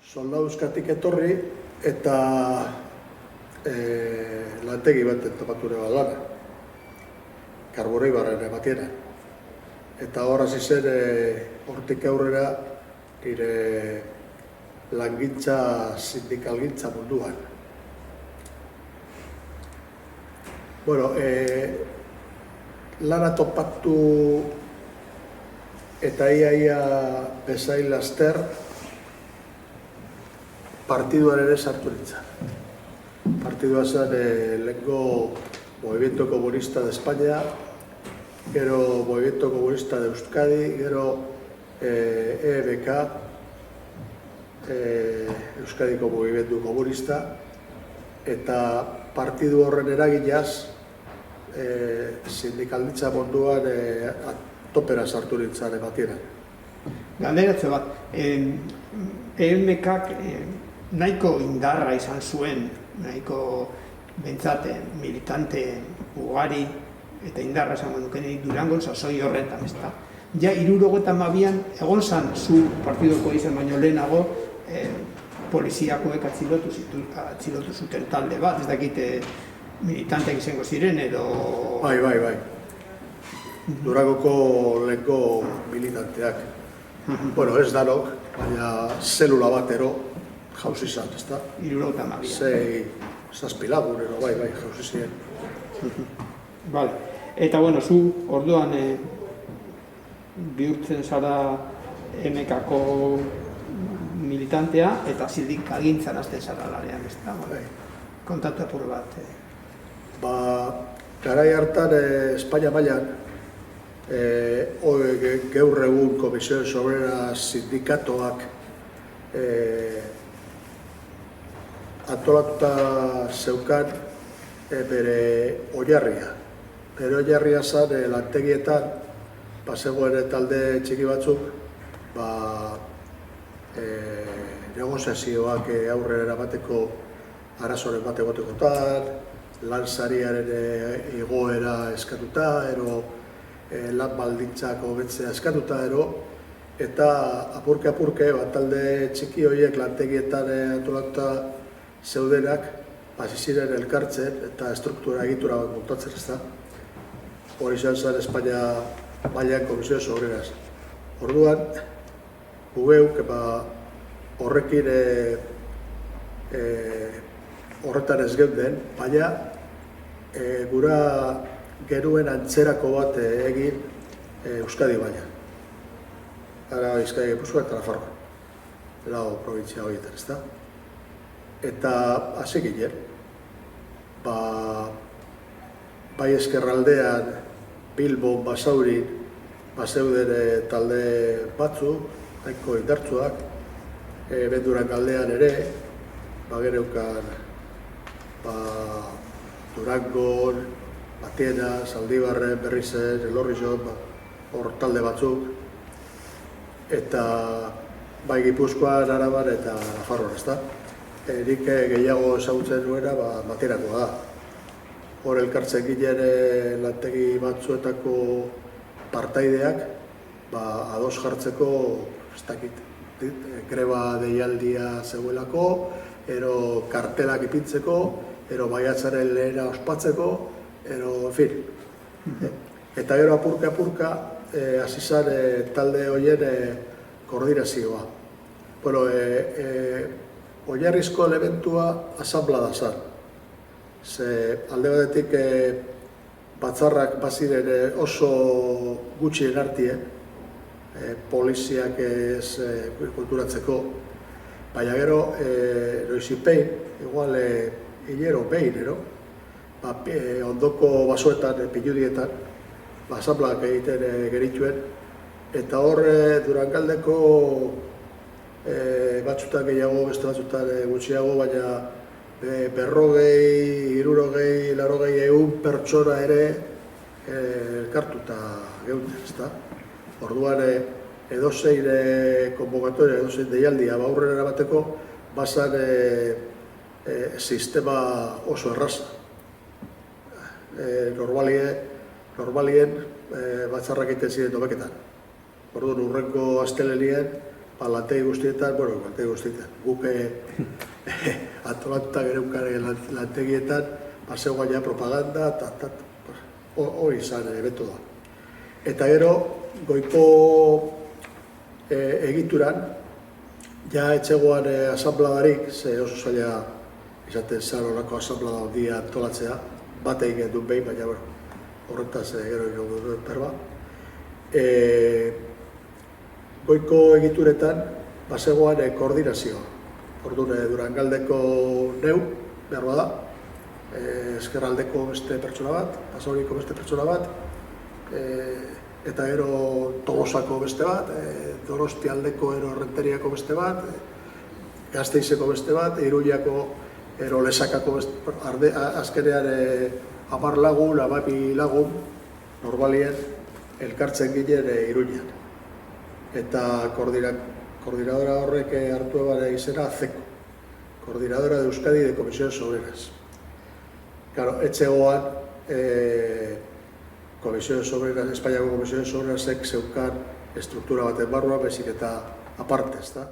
Soldaduskatik etorri eta lantegi baten topatu neba lana. Karborei barren ematiena. Eta hor hasi zen hortik aurrera nire langintza, sindikalgintza munduan. Bueno, lana topatu eta ia bezain laster partiduan ere sartu nintzen. Partidua zen lehenko Movimiento Comunista de España, gero Movimiento Comunista de Euskadi, gero EMK, Euskadiko Movimiento Comunista, eta partidu horren eraginaz sindikalditza munduan topera sartu nintzen ematieran. Galderatze bat, EMKak nahiko indarra izan zuen, nahiko bentsate militante ugari eta indarra esan dukenik Durangon sasoi horretan, ezta? Ja 72an egon zan zu partidoko izan baino lehenago poliziakoek atxilotu zuten talde bat, ez dakite militanteak izango ziren edo... Bai. Durangoko lehenko militanteak. Bueno, ez danok, baina zelula batero jauzi izan, ezta? 72an. Zazpi lagun, bai, jauzi ziren. Vale. Eta, bueno, zu orduan bihurtzen zara EMKako militantea eta sindikalgintzan hasten zara lanean, ezta? Kontatu apur bat. Garai hartan Espainia mailan gaur egun Komisiones Obreras sindikatoak antolatuta zeukan bere oinarria. Bere oinarria zen lantegietan zegoen talde txiki batzuk negoziazioak aurrera eramateko arazoren bat egotekotan, lan sariaren igoera eskatuta, lan baldintzak hobetzea eskatuta, eta apurke talde txiki horiek lantegietan antolatuta zeudenak hasi ziren elkartzen eta estruktura egitura bat montatzen, ezta? Hori izan zen Espainia mailan Komisiones Obreras. Orduan, gugeuk horrekin horretan ez geunden, baina gura genuen antzerako bat egin Euskadi mailan. Ara Bizkaia, Gipuzkoa eta Nafarroa. Lau probintzia horietan, ezta? Eta hasi ginen, bai ezkerraldean, Bilbon, Basaurin, bazeuden talde batzu, nahiko indartsuak, Benduran aldean ere, geneukan Durangon, Matiena, Zaldibarren, Berrizen, Elorrizon, hor talde batzuk, eta bai Gipuzkoan, Araban eta Nafarroan, ezta? Nik gehiago ezagutzen nuena Matienakoa da. Hor elkartzen ginen lantegi batzuetako partaideak ados jartzeko, ez dakit, greba deialdia zegoelako, kartelak ipintzeko, maiatzaren lehena ospatzeko, en fin. Eta gero apurka hasi zen talde horien koordinazioa. Bueno, oinarrizko elementua asanblada zen. Alde batetik batzarrak baziren oso gutxien artie, poliziak ez kulturatzeko, baina gero noizipein, igual hilero behin, ondoko basoetan, pinudietan, asanbladak egiten genituen, eta hor Durangaldeko batzutan gehiago, beste batzutan gutxiago, baina 40, 60, 80 pertsona ere elkartuta geunden, ezta? Orduan edozein konbokatoria, edozein deialdia aurrera eramateko bazan sistema oso erraza. Normalien batzarrak egiten ziren dobeketan. Orduan urrenko astelenien lantegi guztietan, lantegi guztietan, guk antolatuta gereukaren lantegietan, zegoen ja propaganda, hori izan metoda. Eta gero, goiko egituran, ja etxegoan asanbladarik, ze oso zaila izaten zan horako asanblada handia antolatzea, bat egin duen behin, baina horretaz gero egin duen perba. Goiko egituretan, bazegoan koordinazioa. Orduan, Durangaldeko neu, behar bada, Ezkerraldeko beste pertsona bat, Basauriko beste pertsona bat, eta gero Tolosako beste bat, Donostialdeko Errenteriako beste bat, Gasteizeko beste bat, Iruñako Lesakako beste, azkenean 10 lagun, 12 lagun, normalien elkartzen ginen Iruñan. Eta koordinadora horrek hartu ebare izena CECO, Coordinadora de Euskadi de Comisiones Obreras. Claro, etxegoan, Comisiones Obreras, Espainiako Comisiones Obrerasek zeukan estruktura baten barruan, bezik eta aparte, ezta?